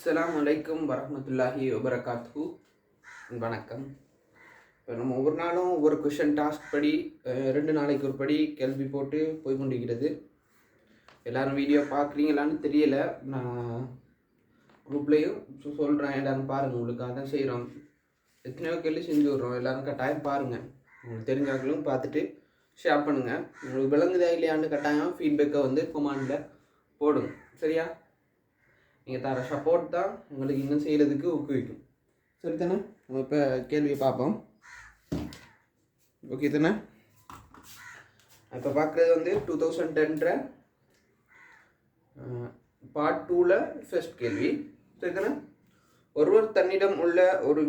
அஸ்ஸலாமு அலைக்கும் வரஹ்மத்துல்லாஹி வபரகாத்துஹு. வணக்கம். இப்போ நம்ம ஒவ்வொரு நாளும் ஒவ்வொரு கொஷின் டாஸ்க் படி 2 நாளைக்கு ஒரு படி கேள்வி போட்டு போய் கொண்டிருக்கிறது. எல்லோரும் வீடியோ பார்க்குறீங்களான்னு தெரியலை. நான் குரூப்லேயும் சொல்கிறேன், எல்லோரும் பாருங்கள். உங்களுக்காக தான் செய்கிறோம். எத்தனையோ கேள்வி செஞ்சு விட்றோம். எல்லோரும் கட்டாயம் பாருங்கள். உங்களுக்கு தெரிஞ்சாக்களும் பார்த்துட்டு ஷேர் பண்ணுங்கள். உங்களுக்கு விளங்குதா இல்லையான்னு கட்டாயம் ஃபீட்பேக்கை வந்து கொமாண்டில் போடுங்க. சரியா? நீங்கள் தர சப்போர்ட் தான் உங்களுக்கு இன்னும் செய்கிறதுக்கு ஊக்குவிக்கும். சரி தானே? நம்ம இப்போ கேள்வியை பார்ப்போம். ஓகே தானே? இப்போ பார்க்குறது வந்து 2010 பார்ட் 2ல் ஃபர்ஸ்ட் கேள்வி. சரி தானே? ஒருவர் தன்னிடம் உள்ள ஒரு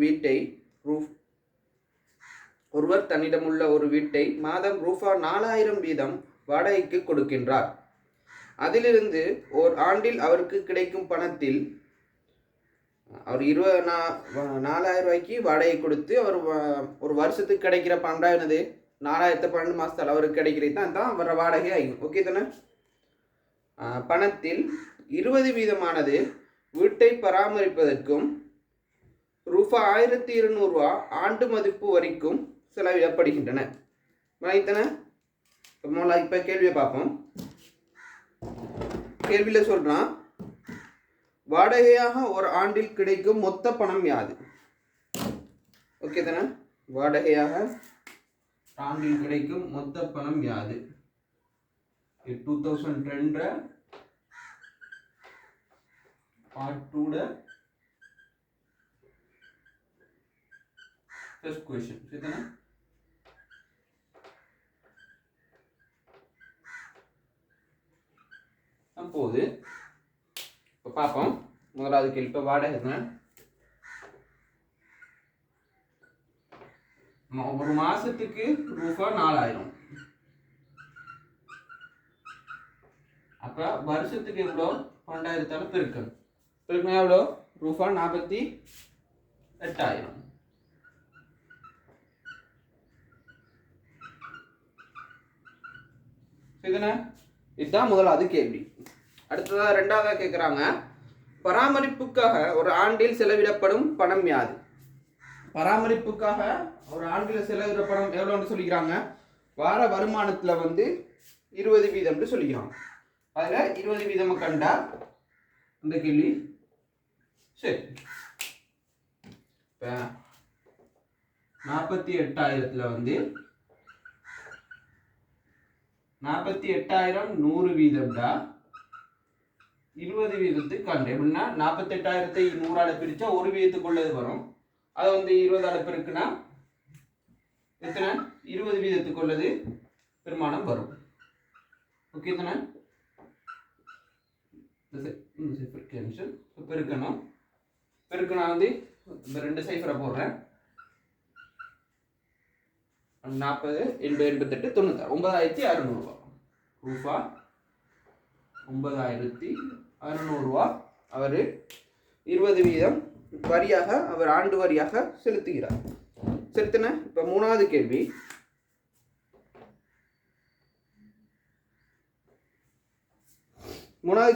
வீட்டை மாதம் ரூபா 4000 வீதம் வாடகைக்கு கொடுக்கின்றார். அதிலிருந்து ஓர் ஆண்டில் அவருக்கு கிடைக்கும் பணத்தில் அவர் 4000 ரூபாய்க்கு வாடகை கொடுத்து அவர் ஒரு வருஷத்துக்கு கிடைக்கிற பணம் என்னது 4012 மாதத்தில் அவருக்கு கிடைக்கிறது தான் வர வாடகை ஆகும். ஓகே தானே? பணத்தில் 20 வீதமானது வீட்டை பராமரிப்பதற்கும் ரூபா 1200 ஆண்டு மதிப்பு வரைக்கும் செலவிடப்படுகின்றன. தானே? இப்போ கேள்வியை பார்ப்போம். கேள்வியில் சொல்கிறான், வாடகையாக ஒரு ஆண்டில் கிடைக்கும் மொத்த பணம் யாது? ஓகே தானே? வாடகையாக ஆண்டில் கிடைக்கும் மொத்த பணம் யாது? 2010 பார்ட் 2 ஃபர்ஸ்ட் क्वेश्चन. சரி தானே? அப்போது இப்போ பார்ப்போம். முதலாவது கேள்வி. இப்போ வாடகை ஒரு மாசத்துக்கு ரூபா 4000. அப்ப வருஷத்துக்கு எவ்வளோ? 12,000 பெருக்கணும் எவ்வளோ? ரூபா 48,000. சரிதானே? இதுதான் முதலாவது கேள்வி. அடுத்ததாக ரெண்டாவதாக கேட்குறாங்க, பராமரிப்புக்காக ஒரு ஆண்டில் செலவிடப்படும் பணம் யாது? பராமரிப்புக்காக ஒரு ஆண்டில் செலவிடப்படும் எவ்வளோன்னு சொல்லிக்கிறாங்க. வார வருமானத்தில் வந்து 20 வீதம்னு சொல்லிக்கிறாங்க. அதில் 20 வீதம் கண்டா அந்த கேள்வி சரி. இப்போ 48,000 வந்து 48,000 100 வீதம்டா 20 வீதத்துக்கு கண்டு. எப்படின்னா 48,000 100ஆல பிரிச்சா ஒரு வீதத்துக்குள்ளது வரும். அதை வந்து 20ஆல பெருக்குனா எத்தனை? 20 வீதத்துக்குள்ளது பெருமானம் வரும். ஓகே தானே? பெருக்கணும் வந்து இந்த 2 சைஃபரை போடுறேன். 40 88 90 9,600 ரூபா 9,600 அவர் 20 வீதம் வரியாக அவர் ஆண்டு வரியாக செலுத்துகிறார். செலுத்தின. இப்போ மூணாவது கேள்வி.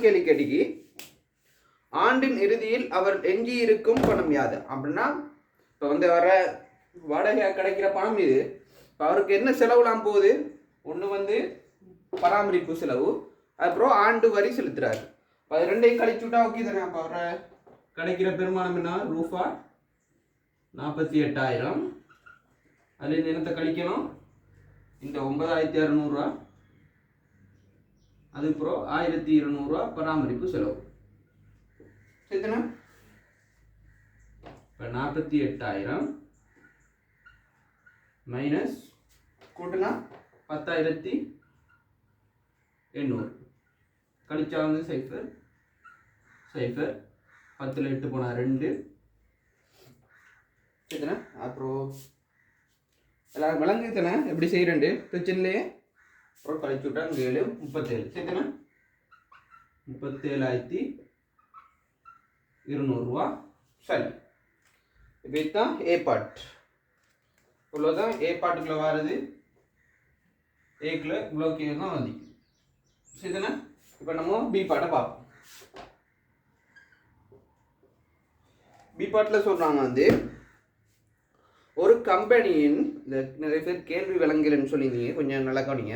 கேட்டிக்கு ஆண்டின் இறுதியில் அவர் எஞ்சி இருக்கும் பணம் யாது? அப்படின்னா இப்போ வந்து வர வாடகையாக கிடைக்கிற பணம் இது. இப்போ அவருக்கு என்ன செலவுலாம் போகுது? ஒன்று வந்து பராமரிப்பு செலவு, அப்புறம் ஆண்டு வரி செலுத்துறாரு. இப்போ அது ரெண்டையும் கழிச்சுட்டா ஓகே தானே? அப்போ அவரை கிடைக்கிற பெருமானம் என்ன? ரூபா 48,000. அதில் தினத்தை கழிக்கணும் இந்த 9,600, அதுக்கப்புறம் 1,200 பராமரிப்பு செலவு. சரிதானே? இப்போ 48,000 மைனஸ் கூட்டினா 10,800 கழிச்சா வந்து சைஃபர் 10ல் 8 போனால் 2. சரிதானே? அப்புறம் எல்லாரும் விளங்குது தானே? எப்படி செய்யறேன் பிரச்சனையிலேயே. அப்புறம் கழிச்சு விட்டா 7 37. சரிதானே? 37,200. சரி. இப்போ இதுதான் ஏ பார்ட். இவ்வளோதான் ஏ பார்ட்டுக்குள்ள வருது. ஏக்குள்ள இவ்வளோ கீழே தான் வந்து. சரிதானே? இப்போ நம்ம பி பார்ட்டை பார்ப்போம். பி பாட்டில் சொல்கிறாங்க வந்து ஒரு கம்பெனியின் இந்த நிறைய பேர் கேள்வி விளங்கலன்னு சொல்லியிருந்தீங்க, கொஞ்சம் நல்லா கவனிங்க.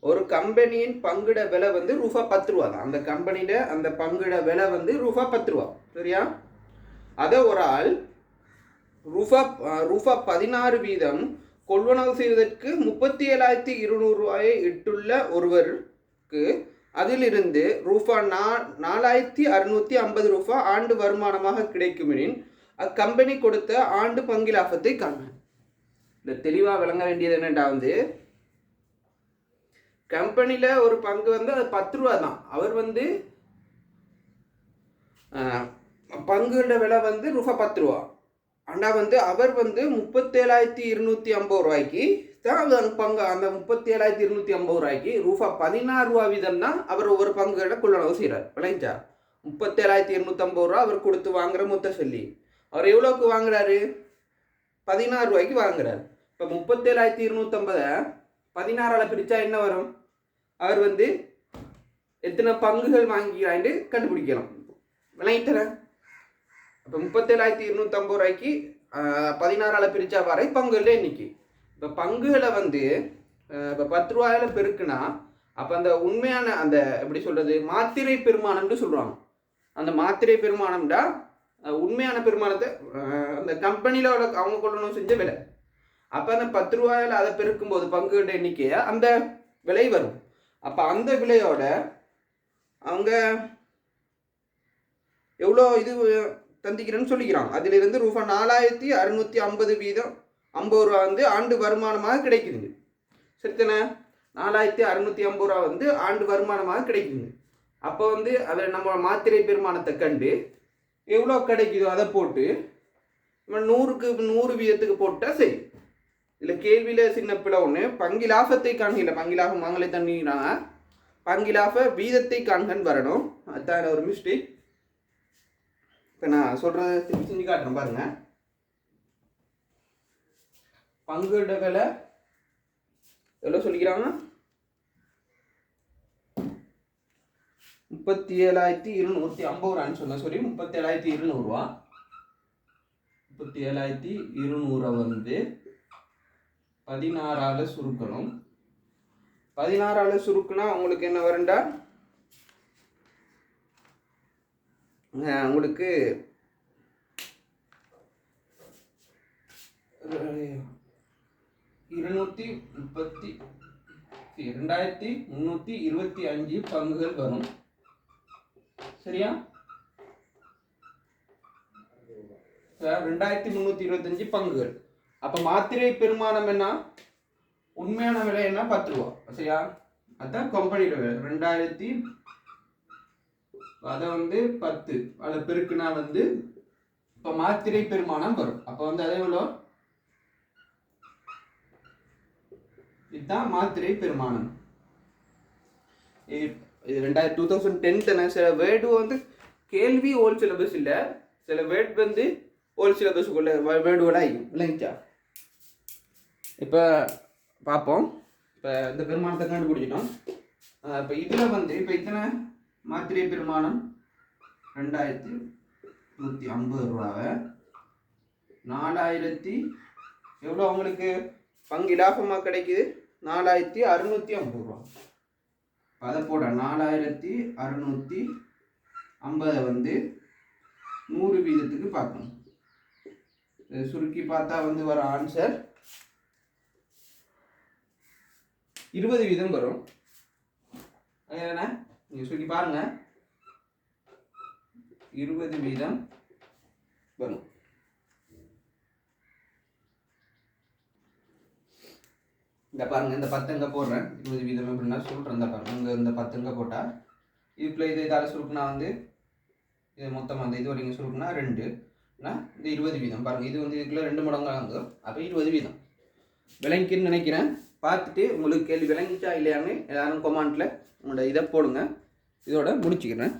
ஒரு கம்பெனியின் பங்குட விலை வந்து ரூபா 10 ரூபா தான். அந்த கம்பெனியில அந்த பங்குட விலை வந்து ரூபா 10 ரூபா, சரியா? அதை ஒரு ஆள் ரூபா 16 வீதம் கொள்வனவு செய்வதற்கு 37,200 ரூபாயை இட்டுள்ள ஒருவருக்கு அதிலிருந்து ரூபா 4,650 ரூபா ஆண்டு வருமானமாக கிடைக்குமெனின் அக்கம்பெனி கொடுத்த ஆண்டு பங்கு லாபத்தை காண. இந்த தெளிவாக விளங்க வேண்டியது என்னென்னா வந்து கம்பெனியில் ஒரு பங்கு வந்து அது 10 ரூபா தான். அவர் வந்து பங்குட விலை வந்து ரூபா 10 ரூபா. ஆனால் வந்து அவர் வந்து 37,250 ரூபாய்க்கு தான் பங்கு, அந்த 37,250 ரூபாய்க்கு ரூபா 16 ரூபா வீதம் தான் அவர் ஒவ்வொரு பங்குகளை கொள்ளளவு செய்கிறார். விளைஞ்சா 37,250 ரூபா அவர் கொடுத்து வாங்குற மொத்த சொல்லி அவர் எவ்வளோக்கு வாங்குறாரு? 16 ரூபாய்க்கு வாங்குறாரு. இப்போ 37,250 16ஆல் பிரித்தா என்ன வரும்? அவர் வந்து எத்தனை பங்குகள் வாங்கிக்கிறான்னு கண்டுபிடிக்கலாம். விளையிட்டன. இப்போ 37,250 ரூபாய்க்கு 16ஆல் பிரித்தா வரை பங்குகள் எண்ணிக்கை. இப்போ பங்குகளை வந்து இப்போ 10 ரூபாயில பெருக்குனா அப்போ அந்த உண்மையான அந்த எப்படி சொல்கிறது மாத்திரை பெருமானம்னு சொல்லுவாங்க. அந்த மாத்திரை பெருமானம்டா உண்மையான பெருமானத்தை அந்த கம்பெனியில் அவங்க கொள்ளணும் செஞ்ச விலை. அப்போ அந்த 10 ரூபாயில் அதை பெருக்கும்போது பங்குகளோட எண்ணிக்கையை அந்த விலை வரும். அப்போ அந்த விலையோட அவங்க எவ்வளோ இது தந்திக்கிறேன்னு சொல்லிக்கிறாங்க. அதிலிருந்து ரூபா 4,650 வீதம் 50 ரூபா வந்து ஆண்டு வருமானமாக கிடைக்குதுங்க. சரித்தானே? 4,650 ரூபா வந்து ஆண்டு வருமானமாக கிடைக்குது. அப்போ வந்து அதை நம்ம மாத்திரை பெருமானத்தை கண்டு எவ்வளோ கிடைக்குதோ அதை போட்டு நம்ம 100க்கு 100 வீதத்துக்கு போட்டால் சரி. இதில் கேள்வியில் சின்ன பிள்ளை ஒன்று பங்கு லாபத்தை காண்கிற, பங்கு லாபம் வாங்கலை தண்ணினாங்க, பங்கு லாப வீதத்தை காண்கன்னு வரணும். அதுதான் ஒரு மிஸ்டேக். இப்போ நான் சொல்கிறத திருப்பி செஞ்சு காட்டுறேன் பாருங்க. பங்குட விலை எவ்வளோ சொல்லிக்கிறாங்க? 37,250 ரூபான்னு சொன்ன. சாரி, 37,200 ரூபா. 37,200 வந்து 16ஆல் சுருக்கணும். 16ஆல் சுருக்குனா உங்களுக்கு என்ன வருண்டா? உங்களுக்கு 2,325 பங்குகள் வரும். சரியா? 2,325 பங்குகள். அப்போ மாத்திரை பெருமானம் என்ன? உண்மையான விலை என்ன? 10 ரூபா. சரியா? அதான் கம்பெனியோட விலை 2,000. அதை வந்து 10 அதில் பெருக்குனா வந்து இப்போ மாத்திரை பெருமானம் வரும். அப்போ வந்து அதே எவ்வளோ? இதுதான் மாத்திரை பெருமானம். இது 2010 தானே. சில வேர்டு வந்து கேள்வி ஓல்ட் சிலபஸ் இல்லை, சில வேர்ட் வந்து ஓல்ட் சிலபஸுக்குள்ள வேர்டுகளாக இல்லைங்கச்சா. இப்போ பார்ப்போம். இப்போ இந்த பெருமானத்தை கண்டுபிடிச்சிட்டோம். இப்போ இதில் வந்து இப்போ இத்தனை மாத்திரை பெருமானம் 2,150 ரூபாவை 4,000 எவ்வளோ அவங்களுக்கு பங்கு லாபமாக கிடைக்குது? 4,650 ரூபா. அதை போட 4,650 வந்து 100 வீதத்துக்கு பார்க்கணும். சுருக்கி பார்த்தா வந்து வர ஆன்சர் 20 வீதம் வரும். என்ன நீங்கள் சுருக்கி பாருங்க, 20 வீதம் வரும். இந்த பாருங்க, இந்த 10 போடுறேன். 20 வீதம் எப்படின்னா சொல்கிறேன். இந்த பாருங்க, இங்கே இந்த 10 போட்டால் இதுக்குள்ள இதால் சுருக்குனா வந்து இது மொத்தமாக அந்த இது வரைக்கும் சுருக்குனா 2னா இந்த 20 வீதம் பாருங்கள். இது வந்து இதுக்குள்ள 2 மடங்கு ஆகுது. அப்போ 20 வீதம் விளங்கின்னு நினைக்கிறேன். பார்த்துட்டு உங்களுக்கு கேள்வி விளங்கிச்சா இல்லையான்னு எல்லாரும் கமெண்ட்டில் உங்களோட இதை போடுங்க. இதோட முடிச்சுக்கிறேன்.